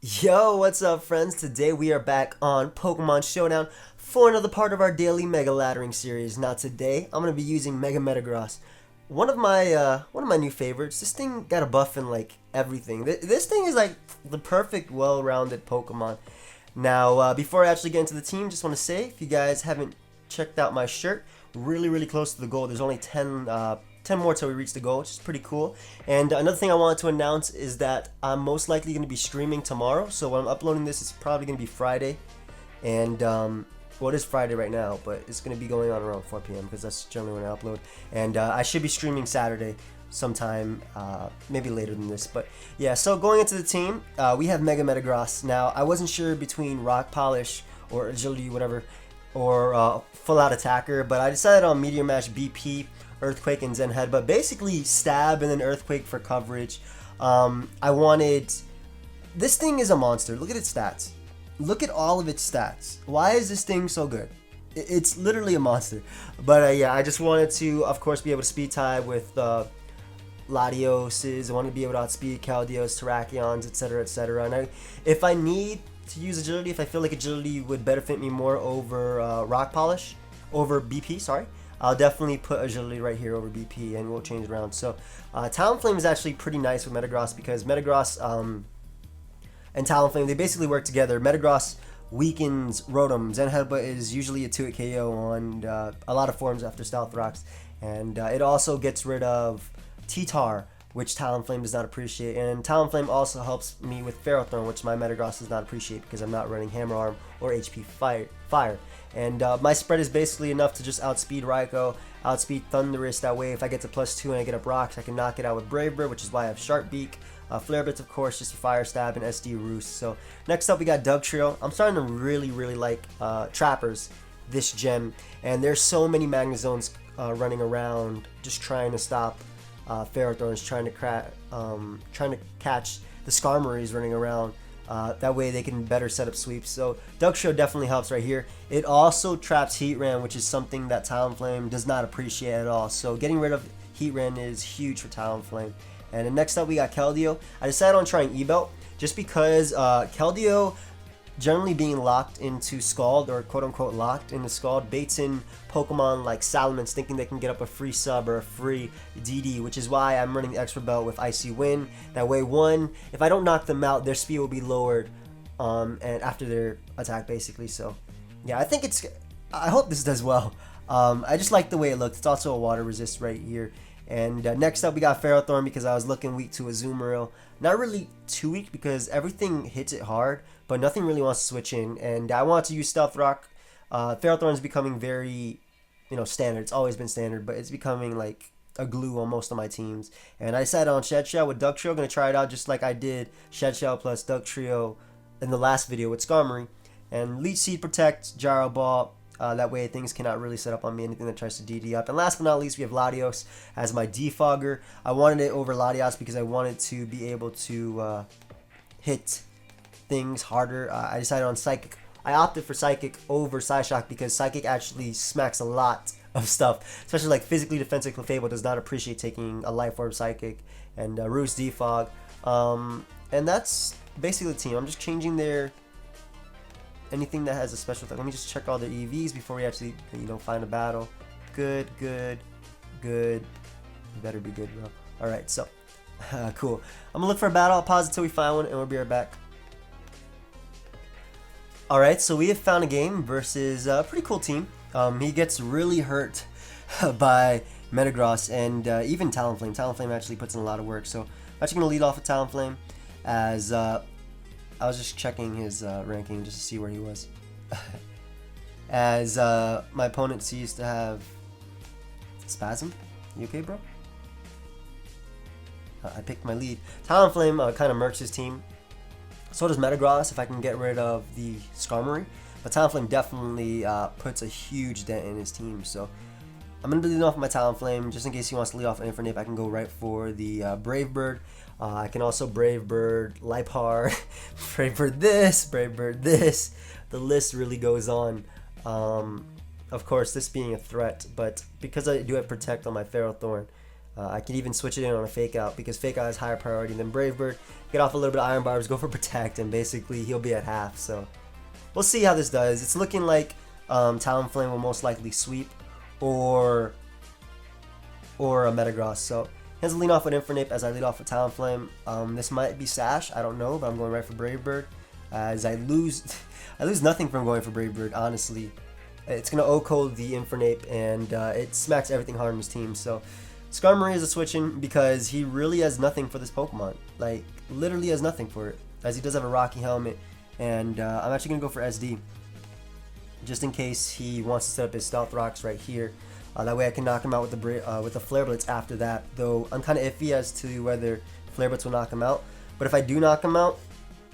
Yo, what's up, friends? Today we are back on Pokemon Showdown for another part of our daily Mega Laddering series. Now today I'm gonna be using Mega Metagross, one of my new favorites. This thing got a buff in like everything. This thing is like the perfect, well-rounded Pokemon. Now, before I actually get into the team, just want to say if you guys haven't checked out my shirt, really close to the goal. There's only 10 more till we reach the goal, which is pretty cool. And another thing I wanted to announce is that I'm most likely going to be streaming tomorrow. So when I'm uploading this, it's probably going to be Friday. And, well, it is Friday right now, but it's going to be going on around 4 p.m. because that's generally when I upload. And I should be streaming Saturday sometime, maybe later than this. But yeah, so going into the team, we have Mega Metagross. Now, I wasn't sure between Rock Polish or Agility, whatever, or Full Out Attacker, but I decided on Meteor Mash BP, Earthquake, and Zen Head, but basically Stab and then Earthquake for coverage. I wanted... This thing is a monster. Look at its stats. Look at all of its stats. Why is this thing so good? It's literally a monster. But yeah, I just wanted to, of course, be able to speed tie with Latioses. I want to be able to outspeed Keldeos, Terrakions, etc., etc. And if I need to use Agility, if I feel like Agility would benefit me more over Rock Polish, over BP, sorry, I'll definitely put Agility right here over BP, and we'll change it around. So, Talonflame is actually pretty nice with Metagross because Metagross and Talonflame, they basically work together. Metagross weakens Rotom. Zen Headbutt is usually a 2-hit KO on a lot of forms after Stealth Rocks. And it also gets rid of T-Tar, which Talonflame does not appreciate. And Talonflame also helps me with Ferrothorn, which my Metagross does not appreciate because I'm not running Hammer Arm or HP Fire. And my spread is basically enough to just outspeed Raikou, outspeed Thundurus. That way, if I get to +2 and I get up Rocks, I can knock it out with Brave Bird, which is why I have Sharp Beak. Flare Blitz, of course, just a Fire Stab, and SD Roost. So next up, we got Dugtrio. I'm starting to really like Trappers this gem, and there's so many Magnezones running around, just trying to stop Ferrothorns, trying to catch the Skarmories running around. That way they can better set up sweeps. So Dugtrio definitely helps right here. It also traps Heatran, which is something that Talonflame does not appreciate at all. So getting rid of Heatran is huge for Talonflame. And then next up we got Keldeo. I decided on trying E-Belt just because Keldeo generally being locked into Scald, or quote-unquote locked into Scald, baits in Pokemon like Salamence thinking they can get up a free sub or a free DD, which is why I'm running the Extra Belt with Icy Wind. That way, one, if I don't knock them out, their speed will be lowered and after their attack, basically. So, yeah, I hope this does well. I just like the way it looks. It's also a water resist right here. And next up, we got Ferrothorn because I was looking weak to Azumarill. Not really too weak because everything hits it hard, but nothing really wants to switch in. And I want to use Stealth Rock. Ferrothorn is becoming very, standard. It's always been standard, but it's becoming like a glue on most of my teams. And I decided on Shed Shell with Dugtrio. Going to try it out just like I did Shed Shell plus Dugtrio in the last video with Skarmory. And Leech Seed Protect, Gyro Ball. That way things cannot really set up on me, anything that tries to DD up. And last but not least, we have Latios as my defogger. I wanted it over Latios because I wanted to be able to hit things harder. I decided on Psychic. I opted for Psychic over Psyshock because Psychic actually smacks a lot of stuff, especially like physically defensive Clefable does not appreciate taking a Life Orb Psychic, and Roost defog. And that's basically the team. I'm just changing their... anything that has a special thing. Let me just check all the EVs before we actually, find a battle. Good. You better be good, bro. Alright, so, cool. I'm gonna look for a battle. I'll pause until we find one, and we'll be right back. Alright, so we have found a game versus a pretty cool team. He gets really hurt by Metagross and even Talonflame. Talonflame actually puts in a lot of work, so I'm actually gonna lead off with Talonflame as... I was just checking his ranking just to see where he was. As my opponent seems to have Spasm. You okay, bro? I picked my lead. Talonflame kind of murks his team. So does Metagross if I can get rid of the Skarmory. But Talonflame definitely puts a huge dent in his team. So I'm going to lead off my Talonflame just in case he wants to lead off Infernape. I can go right for the Brave Bird. I can also Brave Bird, Liepard, Brave Bird this, Brave Bird this. The list really goes on. Of course, this being a threat, but because I do have Protect on my Ferrothorn, I can even switch it in on a fake out because fake out is higher priority than Brave Bird. Get off a little bit of Iron Barbs, go for protect, and basically he'll be at half. So we'll see how this does. It's looking like Talonflame will most likely sweep or a Metagross. So he has to lean off with Infernape as I lead off with Talonflame. This might be Sash, I don't know, but I'm going right for Brave Bird as I lose I lose nothing from going for Brave Bird, honestly. It's going to O-code the Infernape and it smacks everything hard on his team. So Skarmory is a switching because he really has nothing for this Pokemon. Like, literally has nothing for it. As he does have a Rocky Helmet. And I'm actually going to go for SD. Just in case he wants to set up his Stealth Rocks right here. That way I can knock him out with the Flare Blitz after that. Though I'm kind of iffy as to whether Flare Blitz will knock him out. But if I do knock him out,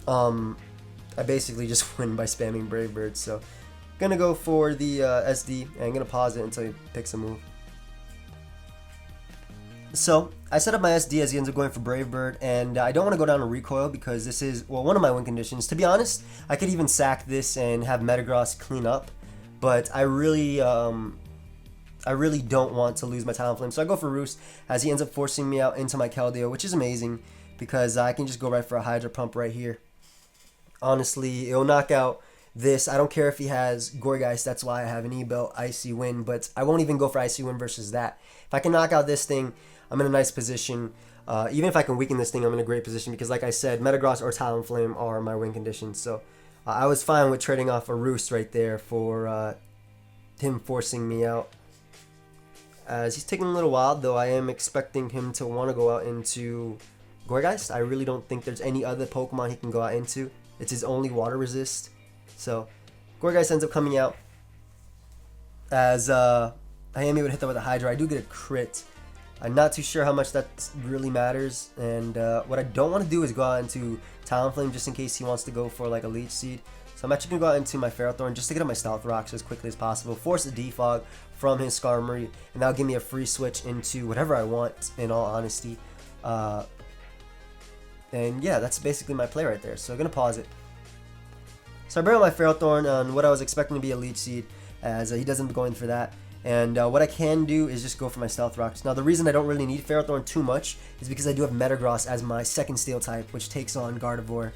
I basically just win by spamming Brave Bird. So going to go for the SD. And I'm going to pause it until he picks a move. So I set up my SD as he ends up going for Brave Bird, and I don't want to go down to Recoil because this is, well, one of my win conditions. To be honest, I could even sack this and have Metagross clean up, but I really don't want to lose my Talonflame. So I go for Roost as he ends up forcing me out into my Keldeo, which is amazing because I can just go right for a Hydro Pump right here. Honestly, it'll knock out this. I don't care if he has Gourgeist, that's why I have an E-Belt, Icy Wind, but I won't even go for Icy Wind versus that. If I can knock out this thing, I'm in a nice position. Even if I can weaken this thing, I'm in a great position because, like I said, Metagross or Talonflame are my win conditions. So I was fine with trading off a Roost right there for him forcing me out. As he's taking a little while, though, I am expecting him to want to go out into Gourgeist. I really don't think there's any other Pokemon he can go out into. It's his only water resist. So Gourgeist ends up coming out. As I am able to hit that with a Hydra. I do get a crit. I'm not too sure how much that really matters, and what I don't want to do is go out into Talonflame just in case he wants to go for like a Leech Seed. So I'm actually going to go out into my Ferrothorn just to get on my Stealth Rocks as quickly as possible, force a Defog from his Skarmory, and that'll give me a free switch into whatever I want, in all honesty. And yeah, that's basically my play right there, so I'm going to pause it. So I bring out my Ferrothorn on what I was expecting to be a Leech Seed, as he doesn't go in for that. And what I can do is just go for my Stealth Rocks. Now, the reason I don't really need Ferrothorn too much is because I do have Metagross as my second Steel type, which takes on Gardevoir.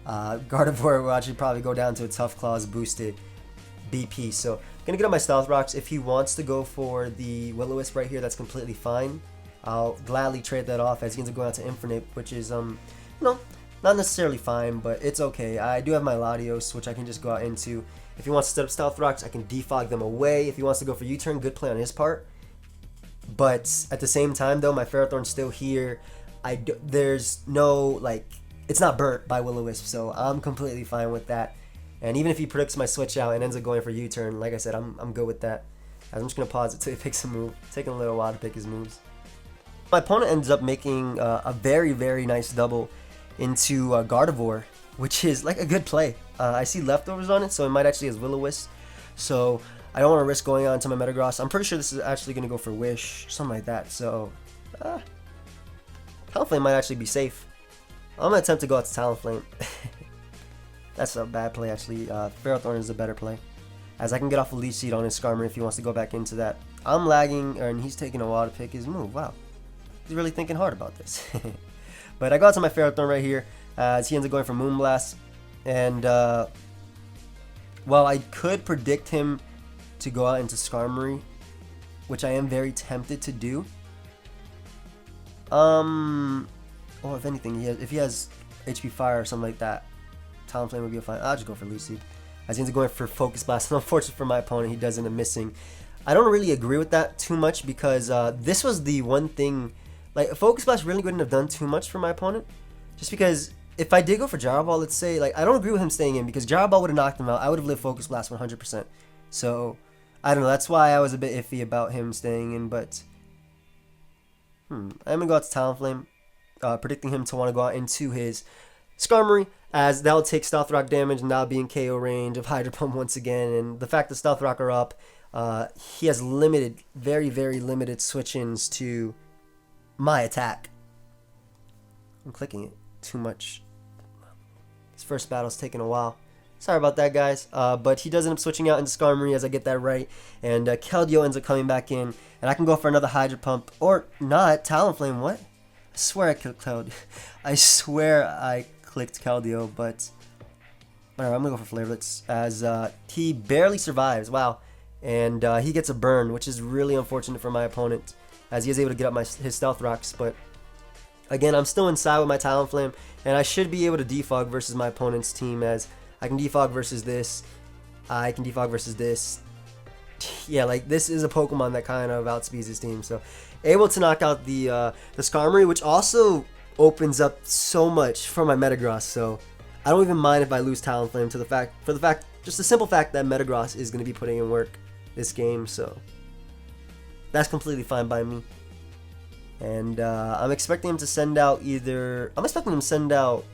Gardevoir will actually probably go down to a Tough Claws boosted BP. So I'm going to get on my Stealth Rocks. If he wants to go for the Will-O-Wisp right here, that's completely fine. I'll gladly trade that off as he ends up going out to Infernape, which is, you know, not necessarily fine, but it's okay. I do have my Latios, which I can just go out into. If he wants to set up Stealth Rocks, I can defog them away. If he wants to go for U-turn, good play on his part. But at the same time, though, my Ferrothorn's still here. There's no, like, it's not burnt by Will-O-Wisp, so I'm completely fine with that. And even if he predicts my switch out and ends up going for U-turn, like I said, I'm good with that. I'm just going to pause it till he picks a move. Taking a little while to pick his moves. My opponent ends up making a very, very nice double into Gardevoir, which is like a good play. I see leftovers on it, so it might actually has Will-O-Wisp. So I don't want to risk going on to my Metagross. I'm pretty sure this is actually going to go for Wish, something like that. So Talonflame might actually be safe. I'm going to attempt to go out to Talonflame. That's a bad play, actually. Ferrothorn is a better play, as I can get off a Leech Seed on his Skarmory if he wants to go back into that. I'm lagging, and he's taking a while to pick his move. Wow. He's really thinking hard about this. But I go out to my Ferrothorn right here, as he ends up going for Moonblast. And while I could predict him to go out into Skarmory, which I am very tempted to do. Or if anything, if he has HP Fire or something like that, Talonflame would be a fine. I'll just go for Leech Seed. As he ends up going for Focus Blast. And unfortunately for my opponent, he does end up missing. I don't really agree with that too much because this was the one thing. Like, Focus Blast really wouldn't have done too much for my opponent. Just because if I did go for Gyro Ball, let's say, like, I don't agree with him staying in because Gyro Ball would have knocked him out. I would have lived Focus Blast 100%. So, I don't know. That's why I was a bit iffy about him staying in. But, I'm going to go out to Talonflame, predicting him to want to go out into his Skarmory, as that'll take Stealth Rock damage and that'll be in KO range of Hydro Pump once again. And the fact that Stealth Rock are up, he has limited, very, very limited switch-ins to my attack. I'm clicking it too much. This first battle's taking a while. Sorry about that, guys. But he does end up switching out into Skarmory as I get that right. And Keldeo ends up coming back in. And I can go for another Hydro Pump. Or not. Talonflame, what? I swear I clicked Keldeo. I swear I clicked Keldeo, but... Alright, I'm going to go for Flare Blitz. As he barely survives. Wow. And he gets a burn, which is really unfortunate for my opponent. As he is able to get up his Stealth Rocks, but... Again, I'm still inside with my Talonflame, and I should be able to defog versus my opponent's team, as I can defog versus this, I can defog versus this. Yeah, like, this is a Pokemon that kind of outspeeds his team, so able to knock out the Skarmory, which also opens up so much for my Metagross, so I don't even mind if I lose Talonflame just the simple fact that Metagross is going to be putting in work this game, so that's completely fine by me. And I'm expecting him to send out I'm expecting him to send out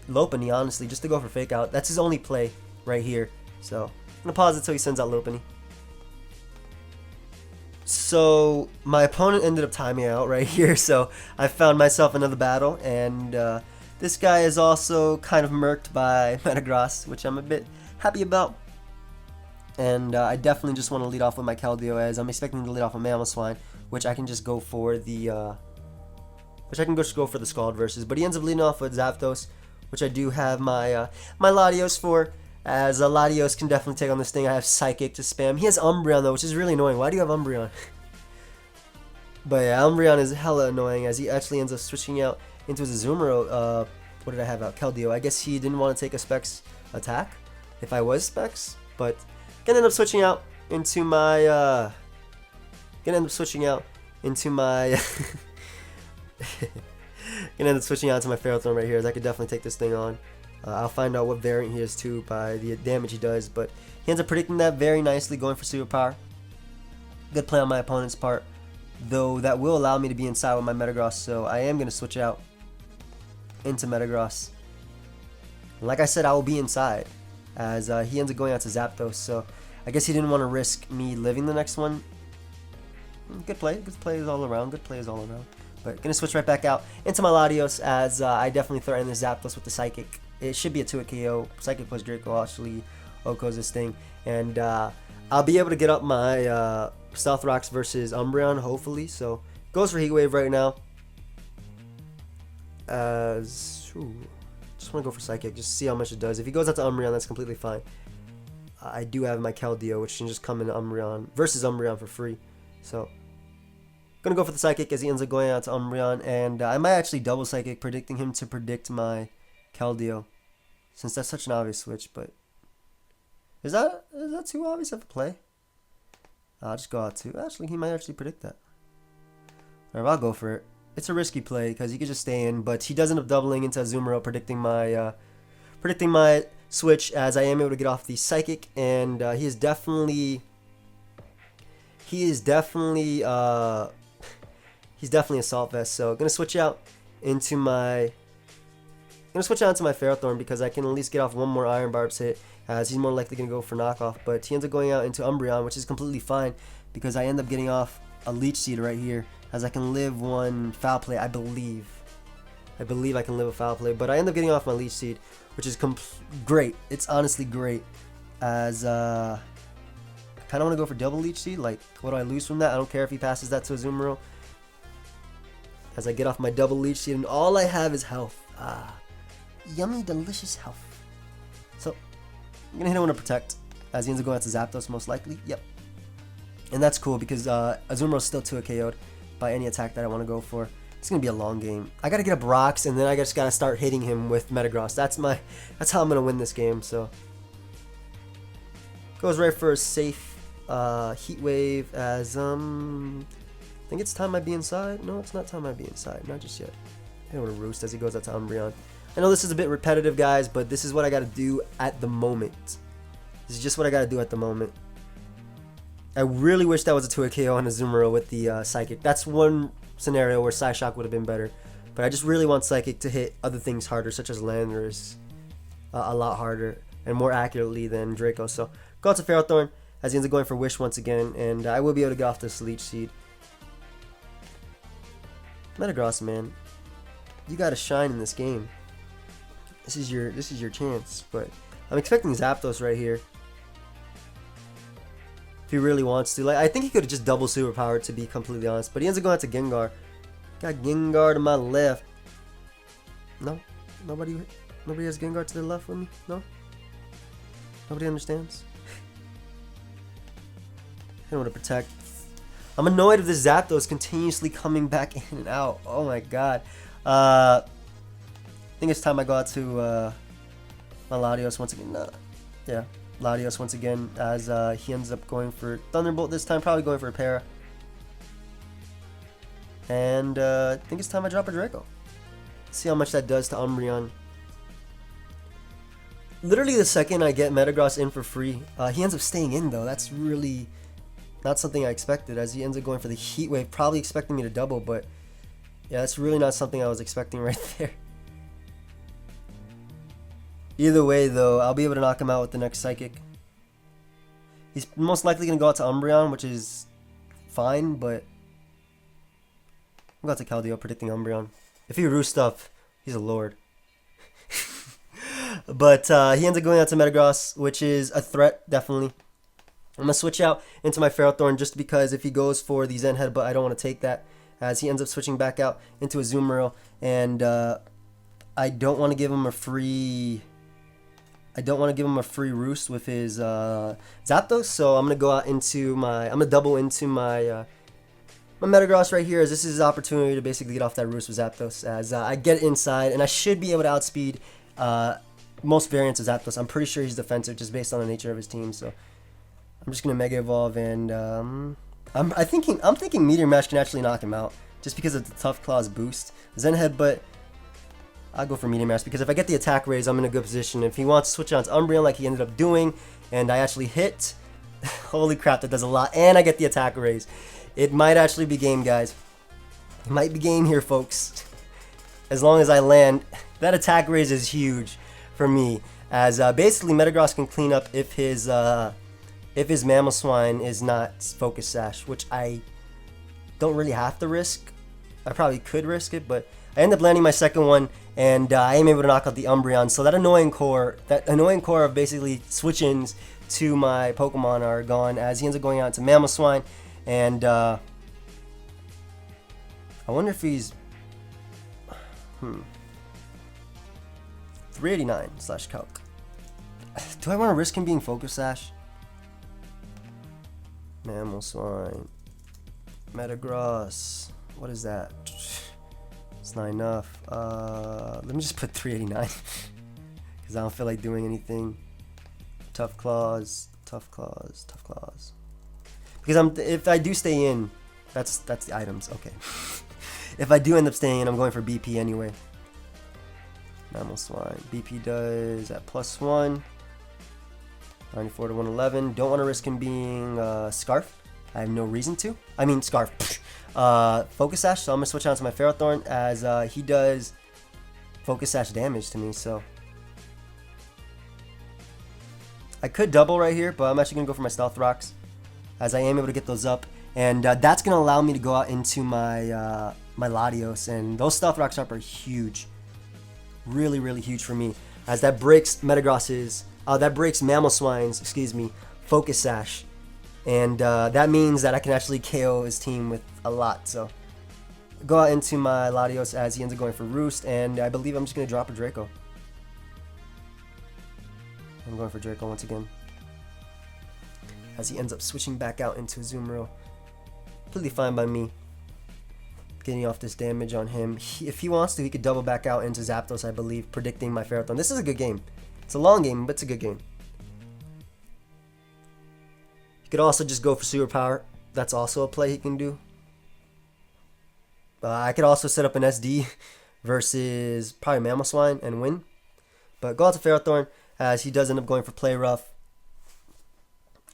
Lopunny, honestly, just to go for Fake Out. That's his only play right here. So, I'm going to pause until he sends out Lopunny. So, my opponent ended up timing out right here, so I found myself another battle. And this guy is also kind of murked by Metagross, which I'm a bit happy about. And I definitely just want to lead off with my Keldeo, as I'm expecting to lead off with Mamoswine, which I can just go for the Scald versus. But he ends up leading off with Zapdos, which I do have my my Latios for, as Latios can definitely take on this thing. I have Psychic to spam. He has Umbreon though, which is really annoying. Why do you have Umbreon? But yeah, Umbreon is hella annoying, as he actually ends up switching out into his Azumarill. What did I have out? Keldeo. I guess he didn't want to take a Specs attack if I was Specs, but gonna end up switching out into my gonna end up switching out into my Ferrothorn right here, as I could definitely take this thing on. I'll find out what variant he is too by the damage he does, but he ends up predicting that very nicely, going for Superpower. Good play on my opponent's part, though that will allow me to be inside with my Metagross, so I am going to switch out into Metagross. Like I said, I will be inside, as he ends up going out to Zapdos, so I guess he didn't want to risk me living the next one. Good play is all around, But gonna switch right back out into my Latios, as I definitely threaten this Zapdos with the Psychic. It should be a 2-hit KO. Psychic plus Draco actually OHKOs this thing. And I'll be able to get up my Stealth Rocks versus Umbreon, hopefully. So, goes for Heat Wave right now. Just want to go for Psychic, just see how much it does. If he goes out to Umbreon, that's completely fine. I do have my Keldeo, which can just come into Umbreon versus Umbreon for free. So, gonna go for the Psychic, as he ends up going out to Umbreon, and I might actually double Psychic, predicting him to predict my Keldeo, since that's such an obvious switch. But is that too obvious of a play? I'll just go out to. Actually, he might actually predict that. Alright, I'll go for it. It's a risky play because he could just stay in, but he does end up doubling into Azumarill, predicting my switch, as I am able to get off the Psychic, and he is definitely Assault Vest. So gonna switch out into my Ferrothorn, because I can at least get off one more Iron Barbs hit, as he's more likely gonna go for knockoff. But he ends up going out into Umbreon, which is completely fine, because I end up getting off a Leech Seed right here, as I can live one Foul Play. I believe I can live a Foul Play, but I end up getting off my Leech Seed, which is great. It's honestly great, as I kind of want to go for double Leech Seed. Like, what do I lose from that? I don't care if he passes that to Azumarill, as I get off my double Leech Seed, and all I have is health. Yummy, delicious health. So, I'm going to hit him with a Protect, as he ends up going out to Zapdos, most likely. Yep. And that's cool, because Azumarill is still 2-hit KO'd by any attack that I want to go for. It's going to be a long game. I got to get up rocks, and then I just got to start hitting him with Metagross. That's how I'm going to win this game, so. Goes right for a safe Heat Wave, as I think it's time I be inside. No, it's not time I be inside. Not just yet. I don't want to Roost as he goes out to Umbreon. I know this is a bit repetitive, guys, but this is what I got to do at the moment. This is just what I got to do at the moment. I really wish that was a 2-hit KO on Azumarill with the Psychic. That's one scenario where Psyshock would have been better. But I just really want Psychic to hit other things harder, such as Landorus, a lot harder and more accurately than Draco. So, go out to Ferrothorn, as he ends up going for Wish once again, and I will be able to get off this Leech Seed. Metagross, man, you gotta shine in this game. This is your chance, but I'm expecting Zapdos right here. If he really wants to. Like, I think he could have just double superpowered, to be completely honest. But he ends up going out to Gengar. Got Gengar to my left. No? Nobody has Gengar to the left with me? No? Nobody understands? I don't want to protect. I'm annoyed if this Zapdos continuously coming back in and out. Oh my god. I think it's time I go out to my Latios once again. Yeah, Latios once again, as he ends up going for Thunderbolt this time. Probably going for a Para. And I think it's time I drop a Draco. See how much that does to Umbreon. Literally the second I get Metagross in for free, he ends up staying in though. That's really not something I expected, as he ends up going for the Heat Wave, probably expecting me to double, but yeah, that's really not something I was expecting right there. Either way though, I'll be able to knock him out with the next Psychic. He's most likely going to go out to Umbreon, which is fine, but I'm going to Keldeo, predicting Umbreon. If he Roost up, he's a lord. But he ends up going out to Metagross, which is a threat, definitely. I'm going to switch out into my Ferrothorn just because if he goes for the Zen Headbutt, I don't want to take that, as he ends up switching back out into a Azumarill, and I don't want to give him a free... Roost with his Zapdos, so I'm going to go out into my... I'm going to double into my my Metagross right here, as this is his opportunity to basically get off that Roost with Zapdos, as I get inside, and I should be able to outspeed most variants of Zapdos. I'm pretty sure he's defensive just based on the nature of his team, so I'm just gonna Mega Evolve, and I'm thinking Meteor Mash can actually knock him out just because of the Tough Claws boost. Zen Headbutt, I'll go for Meteor Mash because if I get the attack raise, I'm in a good position. If he wants to switch on to Umbreon like he ended up doing, and I actually hit, holy crap, that does a lot, and I get the attack raise. It might actually be game, guys. It might be game here, folks. As long as I land, that attack raise is huge for me, as basically Metagross can clean up if his Mamoswine is not Focus Sash, which I don't really have to risk. I probably could risk it, but I end up landing my second one, and I am able to knock out the Umbreon. So that annoying core of basically switch-ins to my Pokemon are gone, as he ends up going out to Mamoswine, and I wonder if he's 389 slash calc. Do I want to risk him being Focus Sash? Mamoswine, Metagross. What is that? It's not enough. Let me just put 389 because I don't feel like doing anything. Tough Claws, Tough Claws, Tough Claws. Because if I do stay in, that's the items. Okay. If I do end up staying in, I'm going for BP anyway. Mamoswine. BP does at +1. 94 to 111. Don't want to risk him being Scarf. I have no reason to. I mean, Scarf. Focus Sash, so I'm going to switch on to my Ferrothorn, as he does Focus Sash damage to me, so. I could double right here, but I'm actually going to go for my Stealth Rocks, as I am able to get those up. And that's going to allow me to go out into my my Latios, and those Stealth Rocks up are huge. Really, really huge for me, as that breaks Metagross's, that breaks Mamoswine's, Focus Sash. And that means that I can actually KO his team with a lot. So go out into my Latios, as he ends up going for Roost, and I believe I'm just going to drop a Draco. I'm going for Draco once again, as he ends up switching back out into Azumarill. Completely fine by me. Getting off this damage on him. If he wants to, he could double back out into Zapdos, I believe, predicting my Ferrothorn. This is a good game. It's a long game, but it's a good game. He could also just go for Superpower. That's also a play he can do. I could also set up an SD versus probably Mamoswine and win. But go out to Ferrothorn, as he does end up going for Play Rough.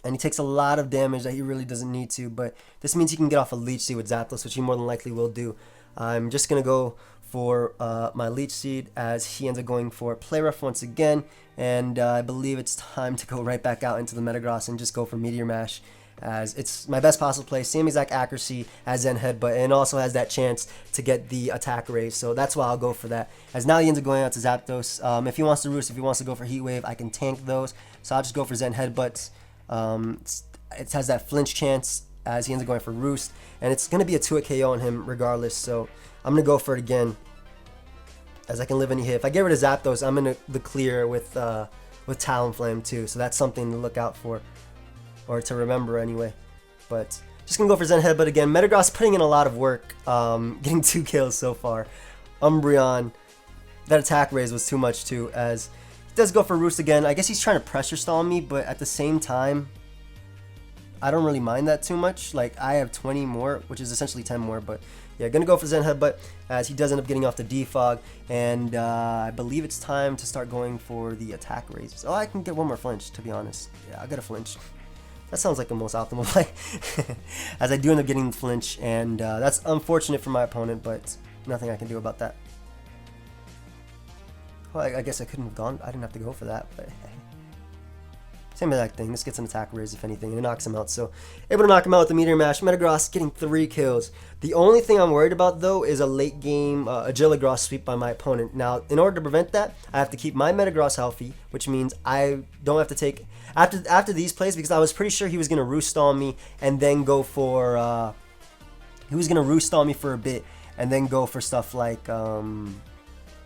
And he takes a lot of damage that he really doesn't need to. But this means he can get off a Leech Seed with Zapdos, which he more than likely will do. I'm just going to go for my Leech Seed, as he ends up going for Play Rough once again. And I believe it's time to go right back out into the Metagross and just go for Meteor Mash, as it's my best possible play, same exact accuracy as Zen Headbutt, and also has that chance to get the attack raise. So that's why I'll go for that. As now he ends up going out to Zapdos. If he wants to Roost, if he wants to go for Heat Wave, I can tank those. So I'll just go for Zen Headbutts. It has that flinch chance as he ends up going for Roost, and it's going to be a 2-hit KO on him regardless. So I'm going to go for it again, as I can live any hit. If I get rid of Zapdos, I'm in the clear with Talonflame too. So that's something to look out for, or to remember anyway. But just gonna go for Zen Headbutt again. Metagross putting in a lot of work, getting 2 kills so far. Umbreon, that attack raise was too much too, as he does go for Roost again. I guess he's trying to pressure stall me, but at the same time, I don't really mind that too much. Like, I have 20 more, which is essentially 10 more, but yeah, gonna go for Zen Headbutt as he does end up getting off the defog, and I believe it's time to start going for the attack raises. Oh, I can get one more flinch, to be honest. Yeah, I got a flinch. That sounds like the most optimal play, as I do end up getting the flinch, and that's unfortunate for my opponent, but nothing I can do about that. Well, I guess I couldn't have gone. I didn't have to go for that, but same exact thing. This gets an attack raise, if anything, and it knocks him out. So, able to knock him out with the Meteor Mash. Metagross getting 3 kills. The only thing I'm worried about, though, is a late game Agiligross sweep by my opponent. Now, in order to prevent that, I have to keep my Metagross healthy, which means I don't have to take after these plays, because I was pretty sure he was gonna Roost stall me and then go for he was gonna Roost stall me for a bit and then go for stuff like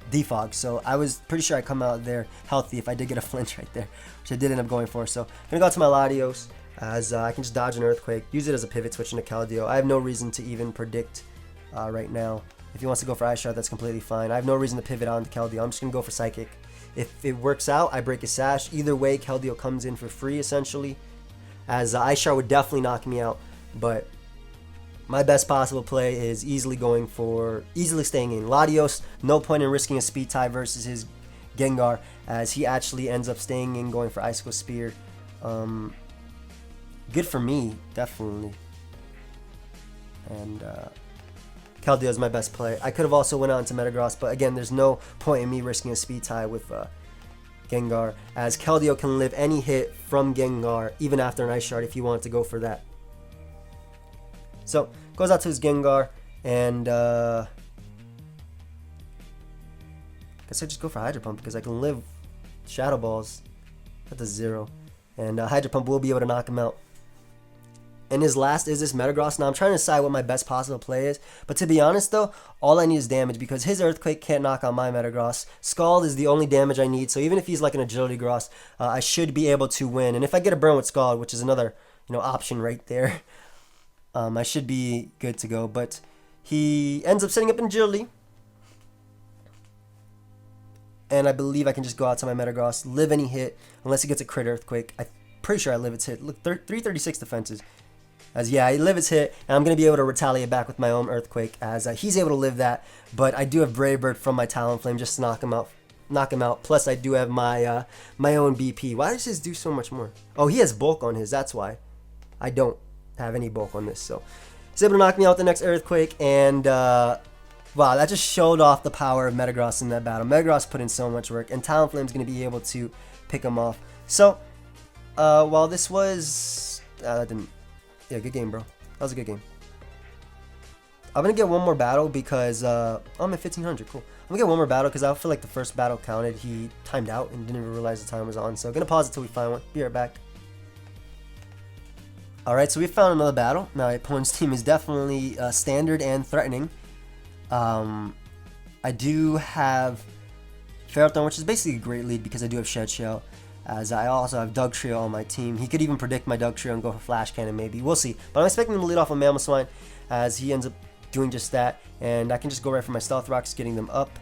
defog. So I was pretty sure I'd come out there healthy if I did get a flinch right there, which I did end up going for. So I'm gonna go out to my Latios, as I can just dodge an Earthquake, use it as a pivot switch into Keldeo. I have no reason to even predict right now. If he wants to go for Ice Shard, that's completely fine. I have no reason to pivot on to Keldeo. I'm just gonna go for Psychic. If it works out, I break his Sash. Either way, Keldeo comes in for free essentially, as Ice Shard would definitely knock me out, but my best possible play is easily staying in. Latios, no point in risking a speed tie versus his Gengar, as he actually ends up staying in, going for Icicle Spear. Good for me, definitely. And Keldeo is my best play. I could have also went out into Metagross, but again, there's no point in me risking a speed tie with Gengar, as Keldeo can live any hit from Gengar, even after an Ice Shard, if you wanted to go for that. So, goes out to his Gengar, and I guess I just go for Hydro Pump, because I can live Shadow Balls at the 0, and Hydro Pump will be able to knock him out. And his last is this Metagross. Now I'm trying to decide what my best possible play is, but to be honest though, all I need is damage, because his Earthquake can't knock out my Metagross. Scald is the only damage I need, so even if he's like an Agility Gross, I should be able to win. And if I get a burn with Scald, which is another option right there, I should be good to go. But he ends up setting up an Agility, and I believe I can just go out to my Metagross, live any hit, unless he gets a crit Earthquake. I'm pretty sure I live its hit. Look, 336 defenses. As yeah, I live its hit, and I'm going to be able to retaliate back with my own Earthquake, as he's able to live that, but I do have Brave Bird from my Talonflame just to knock him out. Plus I do have my my own BP. Why does his do so much more? Oh, he has bulk on his, that's why. I don't have any bulk on this, so he's able to knock me out with the next Earthquake, and wow, that just showed off the power of Metagross in that battle. Metagross put in so much work, and Talonflame's going to be able to pick him off. So, while this was... that didn't... Yeah, good game, bro. That was a good game. I'm going to get one more battle because... I'm at 1500, cool. I'm going to get one more battle because I feel like the first battle counted. He timed out and didn't even realize the time was on. So, I'm going to pause it until we find one. Be right back. Alright, so we found another battle. Now, my opponent's team is definitely standard and threatening. I do have Ferrothorn, which is basically a great lead because I do have Shed Shell, as I also have Dugtrio on my team. He could even predict my Dugtrio and go for Flash Cannon maybe. We'll see. But I'm expecting him to lead off on Mamoswine, as he ends up doing just that. And I can just go right for my Stealth Rocks, getting them up,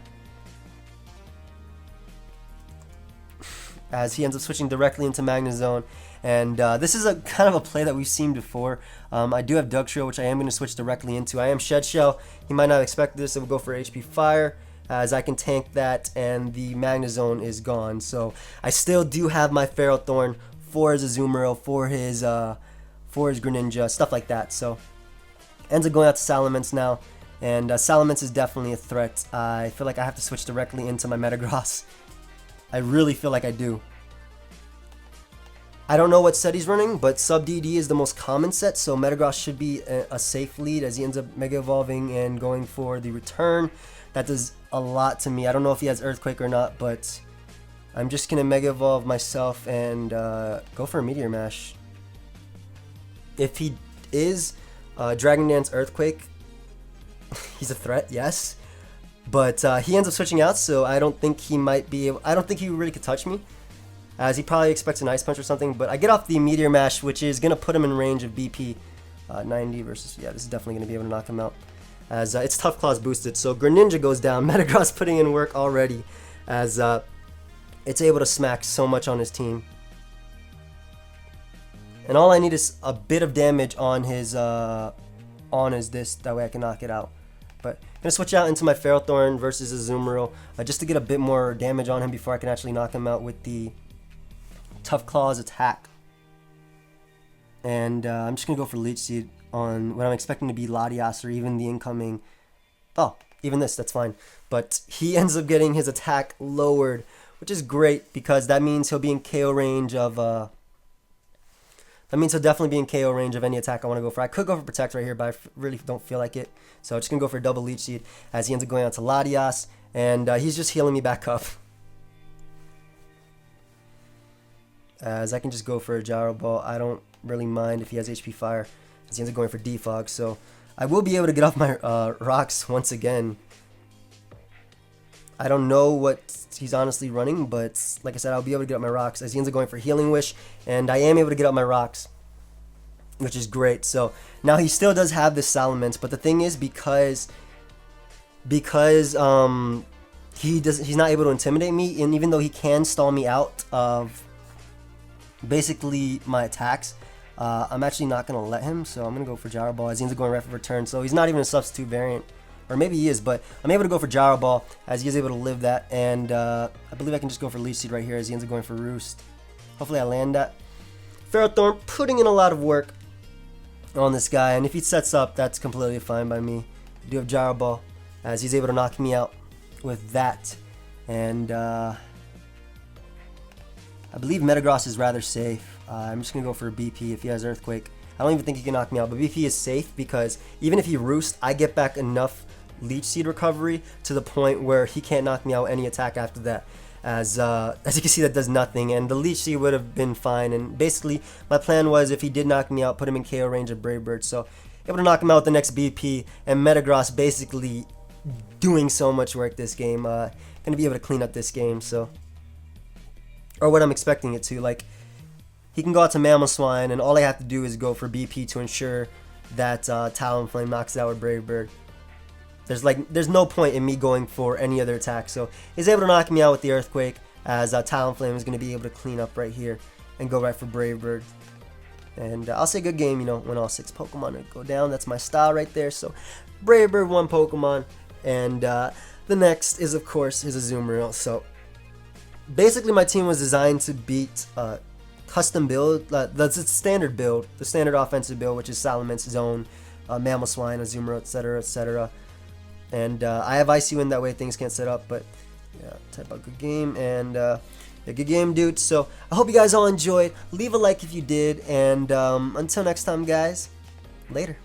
as he ends up switching directly into Magnezone. And this is a kind of a play that we've seen before. I do have Dugtrio, which I am going to switch directly into. I am Shed Shell. He might not expect this. It will go for HP Fire, as I can tank that, and the Magnezone is gone. So I still do have my Ferrothorn for his Azumarill, for his Greninja, stuff like that. So ends up going out to Salamence now, and Salamence is definitely a threat. I feel like I have to switch directly into my Metagross. I really feel like I do. I don't know what set he's running, but sub DD is the most common set, so Metagross should be a safe lead as he ends up Mega Evolving and going for the return. That does a lot to me. I don't know if he has Earthquake or not, but I'm just going to Mega Evolve myself and go for a Meteor Mash. If he is Dragon Dance Earthquake, he's a threat, yes. But he ends up switching out, so I don't think he might be able... I don't think he really could touch me, as he probably expects an Ice Punch or something. But I get off the Meteor Mash, which is going to put him in range of BP 90 versus... Yeah, this is definitely going to be able to knock him out, as it's Tough Claws boosted. So Greninja goes down. Metagross putting in work already, as it's able to smack so much on his team. And all I need is a bit of damage on his this, that way I can knock it out. But I'm going to switch out into my Ferrothorn versus Azumarill just to get a bit more damage on him before I can actually knock him out with the Tough Claws attack. And I'm just going to go for Leech Seed on what I'm expecting to be Latias or even the incoming... Oh, even this, that's fine. But he ends up getting his attack lowered, which is great because that means he'll be in KO range of... That means he'll definitely be in KO range of any attack I want to go for. I could go for Protect right here, but I really don't feel like it. So I'm just going to go for a double Leech Seed as he ends up going on to Latias. And he's just healing me back up. As I can just go for a Gyro Ball. I don't really mind if he has HP Fire, as he ends up going for Defog. So I will be able to get off my rocks once again. I don't know what he's honestly running, but like I said, I'll be able to get up my rocks as he ends up going for Healing Wish, and I am able to get up my rocks, which is great. So now he still does have this Salamence, but the thing is, because he's not able to intimidate me, and even though he can stall me out of basically my attacks, I'm actually not going to let him. So I'm going to go for Gyro Ball as he ends up going right for return. So he's not even a substitute variant. Or maybe he is, but I'm able to go for Gyro Ball as he is able to live that. And I believe I can just go for Leech Seed right here as he ends up going for Roost. Hopefully I land that. Ferrothorn putting in a lot of work on this guy. And if he sets up, that's completely fine by me. I do have Gyro Ball as he's able to knock me out with that. And I believe Metagross is rather safe. I'm just going to go for a BP if he has Earthquake. I don't even think he can knock me out, but BP is safe because even if he Roost, I get back enough Leech Seed recovery to the point where he can't knock me out any attack after that. As you can see, that does nothing, and the Leech Seed would have been fine. And basically, my plan was if he did knock me out, put him in KO range of Brave Bird. So able to knock him out with the next BP, and Metagross basically doing so much work this game. Gonna be able to clean up this game, so, or what I'm expecting it to. Like, he can go out to Mamoswine, and all I have to do is go for BP to ensure that Talonflame knocks it out with Brave Bird. There's no point in me going for any other attack. So he's able to knock me out with the Earthquake, as Talonflame is going to be able to clean up right here and go right for Brave Bird. And I'll say good game, you know, when all 6 Pokemon go down. That's my style right there. So Brave Bird, 1 Pokemon, and the next is, of course, his Azumarill. So basically my team was designed to beat custom build, the standard build, the standard offensive build, which is Salamence, Zone, Mamoswine, Azumarill, etc., etc. And I have ICU in, that way things can't set up. But yeah, type out good game, and yeah, good game, dude. So I hope you guys all enjoyed. Leave a like if you did, and until next time, guys, later.